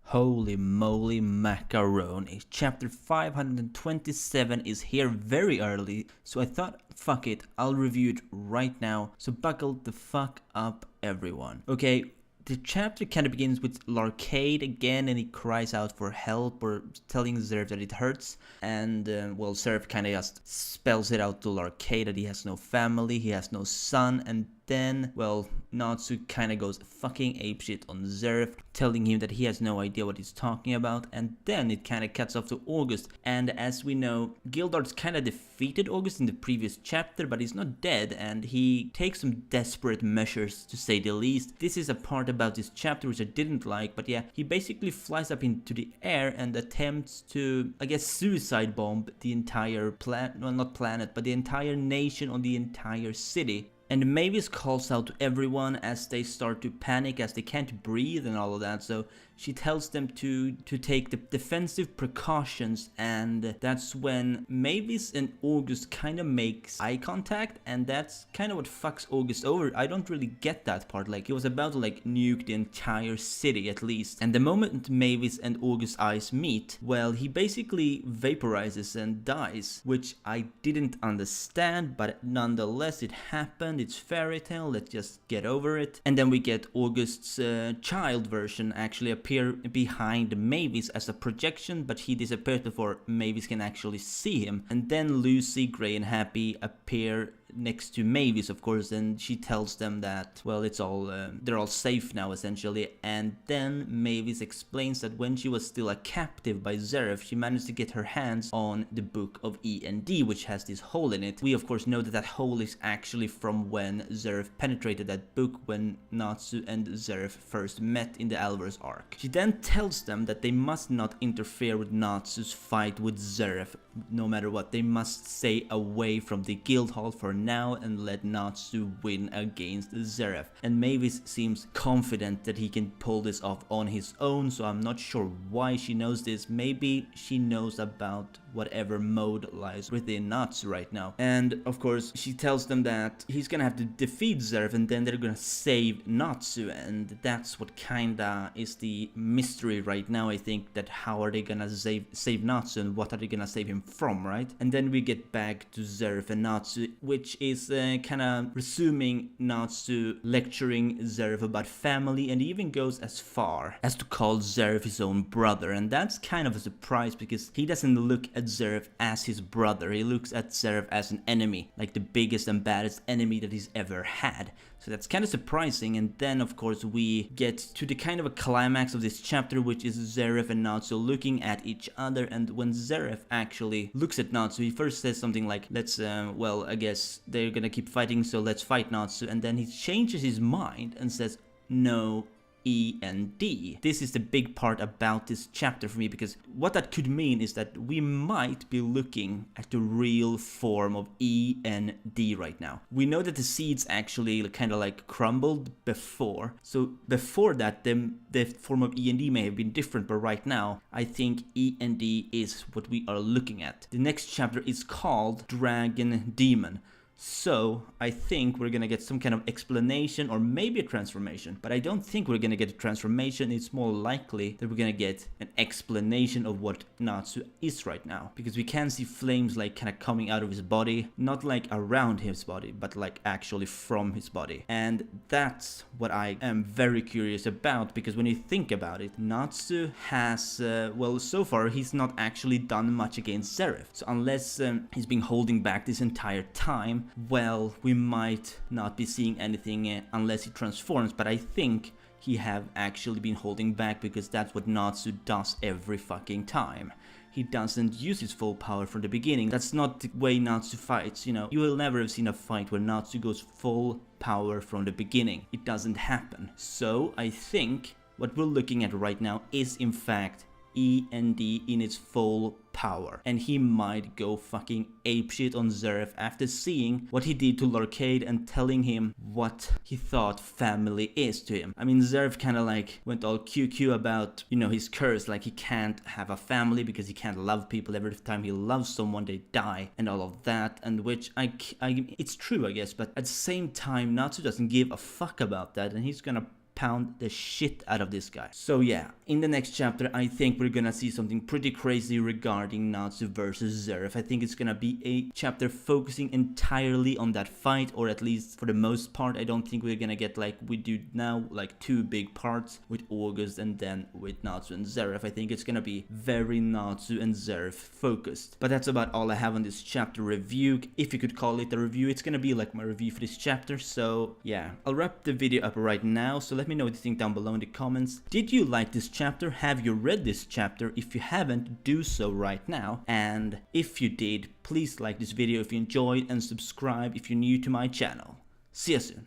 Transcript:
Holy moly macaroni. Chapter 527 is here very early, so I thought, fuck it, I'll review it right now, so buckle the fuck up everyone. Okay, the chapter kind of begins with Larcade again, and he cries out for help or telling ZEREF that it hurts. And, well, ZEREF kind of just spells it out to Larcade that he has no family, he has no son, and then, well, Natsu kind of goes fucking apeshit on ZEREF, telling him that he has no idea what he's talking about, and then it kind of cuts off to August. And as we know, Gildart's kind of defeated August in the previous chapter, but he's not dead, and he takes some desperate measures, to say the least. This is a part about this chapter which I didn't like, but yeah, he basically flies up into the air and attempts to, I guess, suicide bomb the entire planet, well, not planet, but the entire nation or the entire city. And Mavis calls out to everyone as they start to panic, as they can't breathe and all of that, so she tells them to take the defensive precautions, and that's when Mavis and August kind of makes eye contact, and that's kind of what fucks August over. I don't really get that part, like he was about to like nuke the entire city at least. And the moment Mavis and August's eyes meet, well, he basically vaporizes and dies, which I didn't understand, but nonetheless it happened. It's fairy tale, let's just get over it. And then we get August's child version actually appear behind Mavis as a projection, but he disappears before Mavis can actually see him. And then Lucy, Gray and Happy appear next to Mavis, of course, and she tells them that, well, it's all they're all safe now essentially. And then Mavis explains that when she was still a captive by ZEREF, she managed to get her hands on the book of E.N.D, which has this hole in it. We of course know that that hole is actually from when ZEREF penetrated that book when Natsu and ZEREF first met in the Alvarez arc. She then tells them that they must not interfere with Natsu's fight with ZEREF, no matter what. They must stay away from the guild hall for now and let Natsu win against ZEREF. And Mavis seems confident that he can pull this off on his own, so I'm not sure why she knows this. Maybe she knows about whatever mode lies within Natsu right now. And of course she tells them that he's gonna have to defeat ZEREF and then they're gonna save Natsu, and that's what kinda is the mystery right now, I think, that how are they gonna save Natsu and what are they gonna save him from, right? And then we get back to ZEREF and Natsu, which is kinda resuming Natsu lecturing ZEREF about family, and he even goes as far as to call ZEREF his own brother. And that's kind of a surprise because he doesn't look at ZEREF as his brother, he looks at ZEREF as an enemy, like the biggest and baddest enemy that he's ever had. So that's kind of surprising. And then of course we get to the kind of a climax of this chapter, which is ZEREF and Natsu looking at each other. And when ZEREF actually looks at Natsu, he first says something like, let's well, I guess they're gonna keep fighting, so let's fight Natsu. And then he changes his mind and says, no, E.N.D. This is the big part about this chapter for me, because what that could mean is that we might be looking at the real form of E.N.D. right now. We know that the seeds actually kind of like crumbled before, so before that the form of E.N.D. may have been different, but right now I think E.N.D. is what we are looking at. The next chapter is called Dragon Demon. So I think we're gonna get some kind of explanation or maybe a transformation, but I don't think we're gonna get a transformation. It's more likely that we're gonna get an explanation of what Natsu is right now, because we can see flames like kind of coming out of his body, not like around his body, but like actually from his body. And that's what I am very curious about, because when you think about it, Natsu has, well, so far he's not actually done much against ZEREF. So unless he's been holding back this entire time, well, we might not be seeing anything unless he transforms, but I think he have actually been holding back, because that's what Natsu does every fucking time. He doesn't use his full power from the beginning. That's not the way Natsu fights, you know. You will never have seen a fight where Natsu goes full power from the beginning. It doesn't happen. So I think what we're looking at right now is in fact E.N.D. in its full power, and he might go fucking apeshit on ZEREF after seeing what he did to Larcade and telling him what he thought family is to him. I mean, ZEREF kind of like went all QQ about, you know, his curse, like he can't have a family because he can't love people. Every time he loves someone they die and all of that, and which it's true, I guess, but at the same time Natsu doesn't give a fuck about that, and he's gonna pound the shit out of this guy. So yeah, in the next chapter I think we're gonna see something pretty crazy regarding Natsu versus ZEREF. I think it's gonna be a chapter focusing entirely on that fight, or at least for the most part. I don't think we're gonna get like we do now, like 2 big parts with August and then with Natsu and ZEREF. I think it's gonna be very Natsu and ZEREF focused. But that's about all I have on this chapter review, if you could call it a review. It's gonna be like my review for this chapter. So yeah, I'll wrap the video up right now, so let me know what you think down below in the comments. Did you like this chapter? Have you read this chapter? If you haven't, do so right now, and if you did, please like this video if you enjoyed and subscribe if you're new to my channel. See you soon.